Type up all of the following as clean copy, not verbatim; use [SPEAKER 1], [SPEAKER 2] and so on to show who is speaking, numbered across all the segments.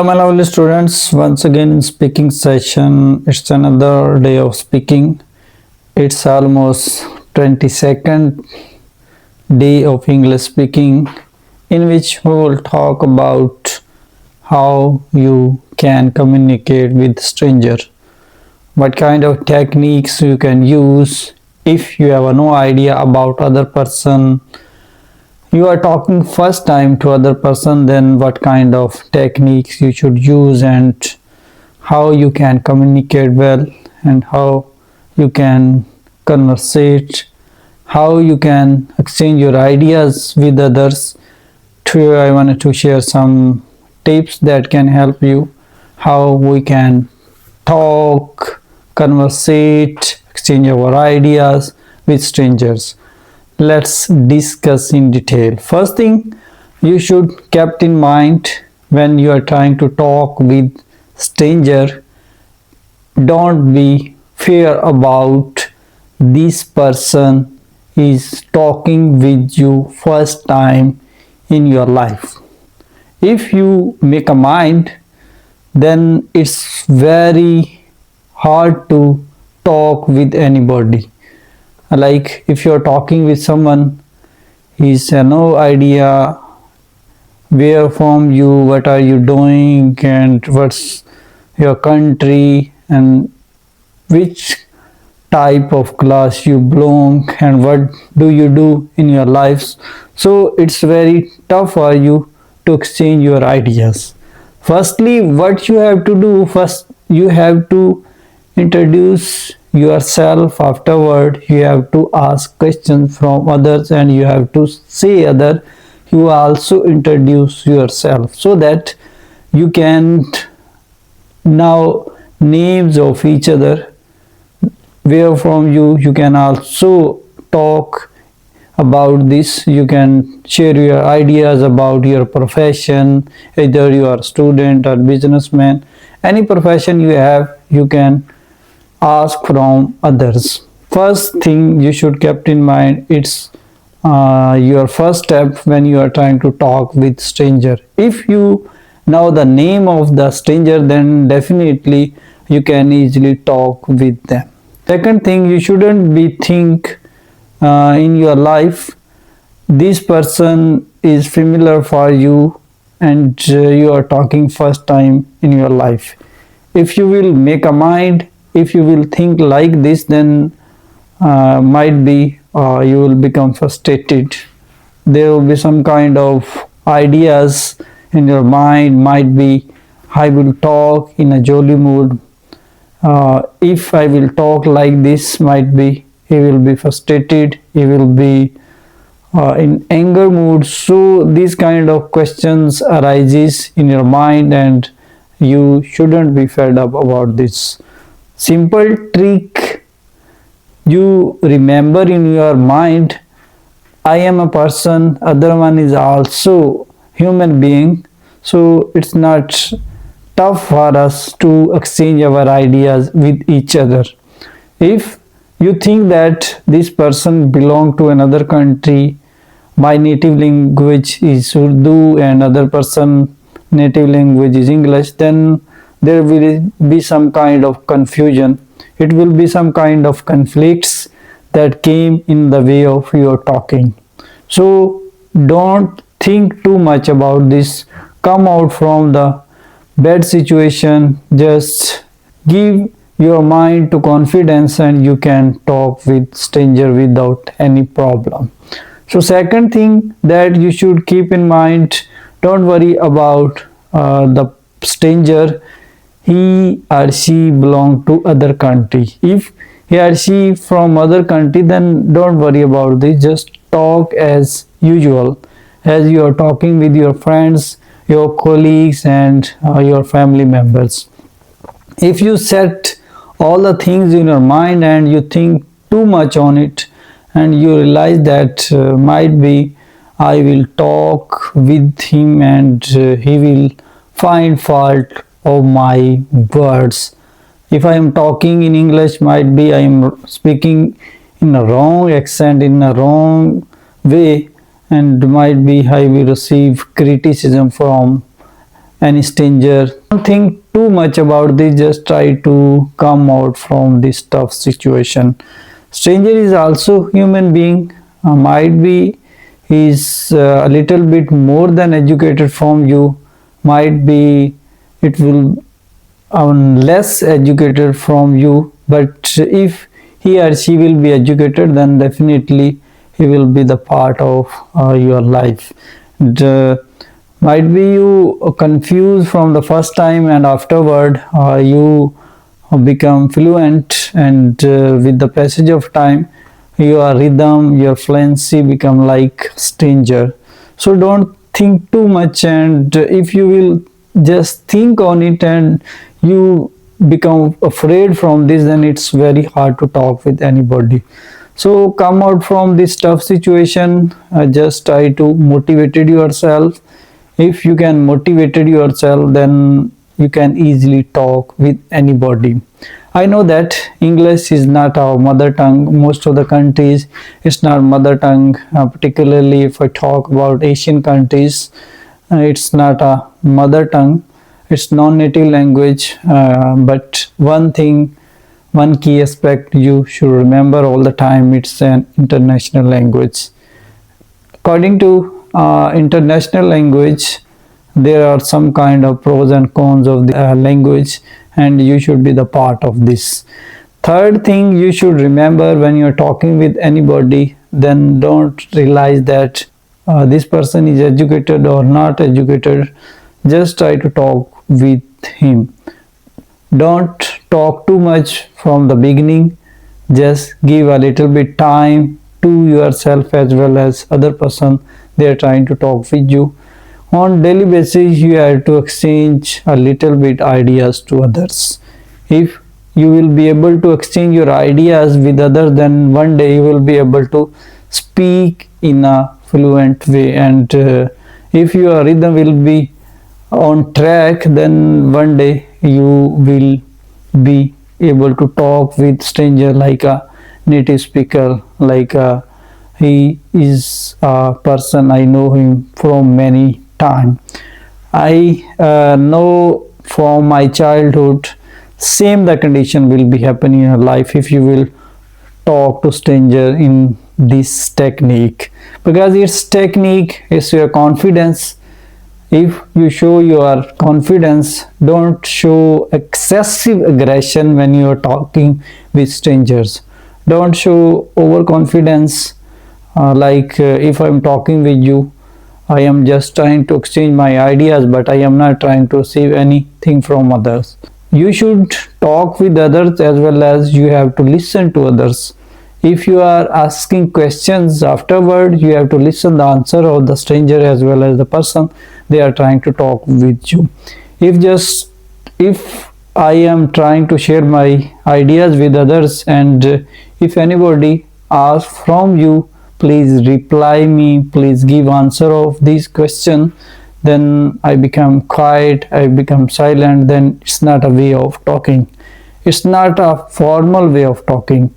[SPEAKER 1] My lovely students, once again in speaking session. It's another day of speaking. It's almost 22nd day of English speaking, in which we will talk about how you can communicate with stranger, what kind of techniques you can use if you have no idea about other person, you are talking first time to other person, then what kind of techniques you should use and how you can communicate well and how you can conversate, how you can exchange your ideas with others. Today I wanted to share some tips that can help you how we can talk, conversate, exchange our ideas with strangers. Let's discuss in detail. First thing you should keep in mind when you are trying to talk with stranger, don't be fear about this person is talking with you first time in your life. If you make a mind, then it's very hard to talk with anybody. Like if you're talking with someone, he's no idea where from you, what are you doing, and what's your country, and which type of class you belong, and what do you do in your lives. So it's very tough for you to exchange your ideas. Firstly, what you have to do first, you have to introduce yourself. Afterward, you have to ask questions from others and you have to say other, you also introduce yourself so that you can now names of each other, where from you can also talk about this. You can share your ideas about your profession, either you are a student or businessman, any profession you have, you can ask from others. First thing you should keep in mind, it's your first step when you are trying to talk with stranger. If you know the name of the stranger, then definitely you can easily talk with them. Second thing, you shouldn't be think in your life this person is familiar for you and you are talking first time in your life. If you will make a mind, if you will think like this, then might be you will become frustrated. There will be some kind of ideas in your mind, might be I will talk in a jolly mood. If I will talk like this, might be he will be frustrated, he will be in anger mood. So these kind of questions arises in your mind and you shouldn't be fed up about this. Simple trick, you remember in your mind, I am a person, other one is also human being, so it's not tough for us to exchange our ideas with each other. If you think that this person belong to another country, my native language is Urdu and other person native language is English, then there will be some kind of confusion. It will be some kind of conflicts that came in the way of your talking. So don't think too much about this. Come out from the bad situation. Just give your mind to confidence and you can talk with stranger without any problem. So second thing that you should keep in mind, don't worry about the stranger, he or she belong to other country. If he or she from other country, then don't worry about this, just talk as usual, as you are talking with your friends, your colleagues and your family members. If you set all the things in your mind and you think too much on it and you realize that might be I will talk with him and he will find fault of my words. If I am talking in English, might be I am speaking in a wrong accent, in a wrong way, and might be I will receive criticism from any stranger. Don't think too much about this, just try to come out from this tough situation. Stranger is also human being, might be he's a little bit more than educated from you, might be it will less educated from you, but if he or she will be educated, then definitely he will be the part of your life. And, might be you confused from the first time, and afterward you become fluent, and with the passage of time your rhythm, your fluency become like stranger. So don't think too much, and if you will just think on it and you become afraid from this, then it's very hard to talk with anybody. So come out from this tough situation, just try to motivate yourself. If you can motivate yourself, then you can easily talk with anybody. I know that English is not our mother tongue. Most of the countries it's not mother tongue, particularly if I talk about Asian countries, it's not a mother tongue, it's non-native language. But one thing, one key aspect you should remember all the time, it's an international language. According to international language, there are some kind of pros and cons of the language, and you should be the part of this. Third thing you should remember when you're talking with anybody, then don't realize that this person is educated or not educated. Just try to talk with him. Don't talk too much from the beginning. Just give a little bit time to yourself as well as other person they are trying to talk with you. On daily basis you have to exchange a little bit ideas to others. If you will be able to exchange your ideas with others, then one day you will be able to speak in a fluent way, and if your rhythm will be on track, then one day you will be able to talk with stranger like a native speaker, like he is a person I know him from many time. I know from my childhood, same the condition will be happening in your life if you will talk to stranger in this technique, because it's technique, it's your confidence. If you show your confidence, don't show excessive aggression when you are talking with strangers. Don't show overconfidence, if I'm talking with you, I am just trying to exchange my ideas, but I am not trying to receive anything from others. You should talk with others as well as you have to listen to others. If you are asking questions afterward, you have to listen the answer of the stranger as well as the person they are trying to talk with you. If I am trying to share my ideas with others, and if anybody asks from you, please reply me, please give answer of this question, then I become quiet, I become silent, then it's not a way of talking. It's not a formal way of talking.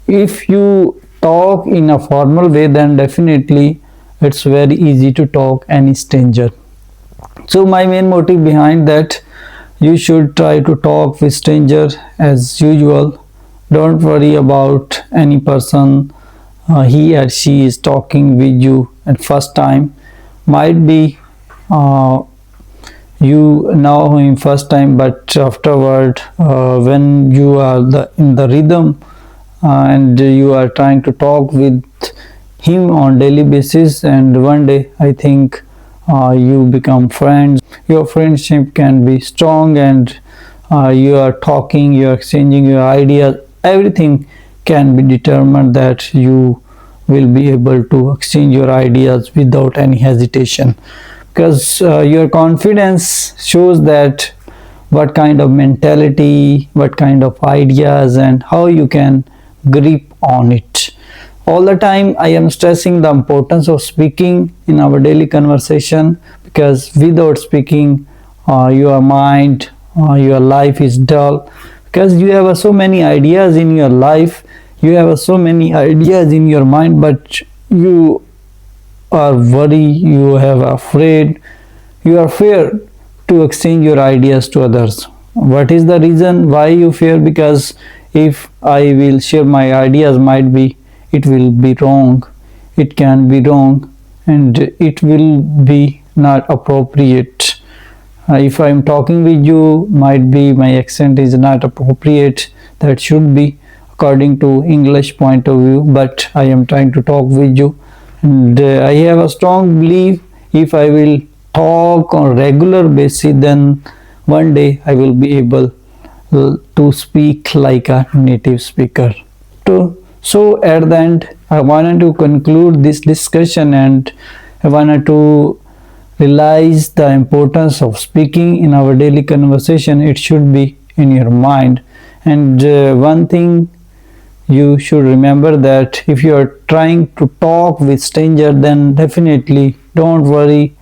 [SPEAKER 1] If you talk in a formal way, then definitely it's very easy to talk any stranger. So my main motive behind that, you should try to talk with stranger as usual. Don't worry about any person, he or she is talking with you at first time. Might be you know him first time, but afterward when you are in the rhythm, and you are trying to talk with him on daily basis, and one day I think you become friends. Your friendship can be strong, and you are talking, you are exchanging your ideas, everything can be determined that you will be able to exchange your ideas without any hesitation, because your confidence shows that what kind of mentality, what kind of ideas, and how you can grip on it. All the time I am stressing the importance of speaking in our daily conversation, because without speaking your mind, your life is dull, because you have so many ideas in your life, you have so many ideas in your mind, but you are worried, you have afraid, you are feared to exchange your ideas to others. What is the reason why you fear? Because if I will share my ideas, might be it will be wrong, it can be wrong, and it will be not appropriate. If I'm talking with you, might be my accent is not appropriate, that should be according to English point of view, but I am trying to talk with you, and I have a strong belief if I will talk on regular basis, then one day I will be able to speak like a native speaker. So at the end, I wanted to conclude this discussion, and I wanted to realize the importance of speaking in our daily conversation. It should be in your mind. And one thing you should remember, that if you are trying to talk with stranger, then definitely don't worry,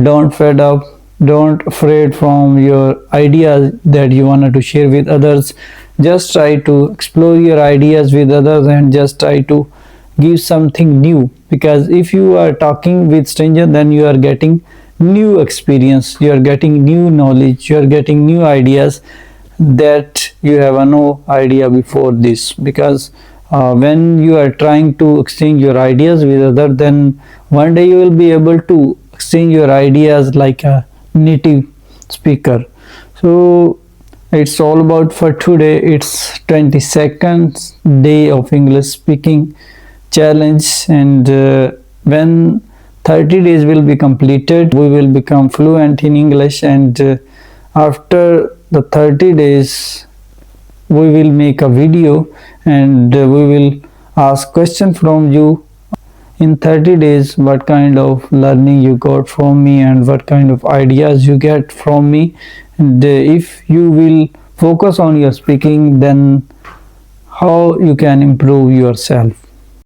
[SPEAKER 1] don't fed up, don't afraid from your ideas that you wanted to share with others. Just try to explore your ideas with others and just try to give something new, because if you are talking with stranger, then you are getting new experience, you are getting new knowledge, you are getting new ideas that you have no idea before this. Because when you are trying to exchange your ideas with other, then one day you will be able to exchange your ideas like a native speaker. So it's all about for today. It's 22nd day of English speaking challenge, and when 30 days will be completed, we will become fluent in English. And after the 30 days, we will make a video, and we will ask question from you in 30 days, what kind of learning you got from me and what kind of ideas you get from me. And if you will focus on your speaking, then how you can improve yourself.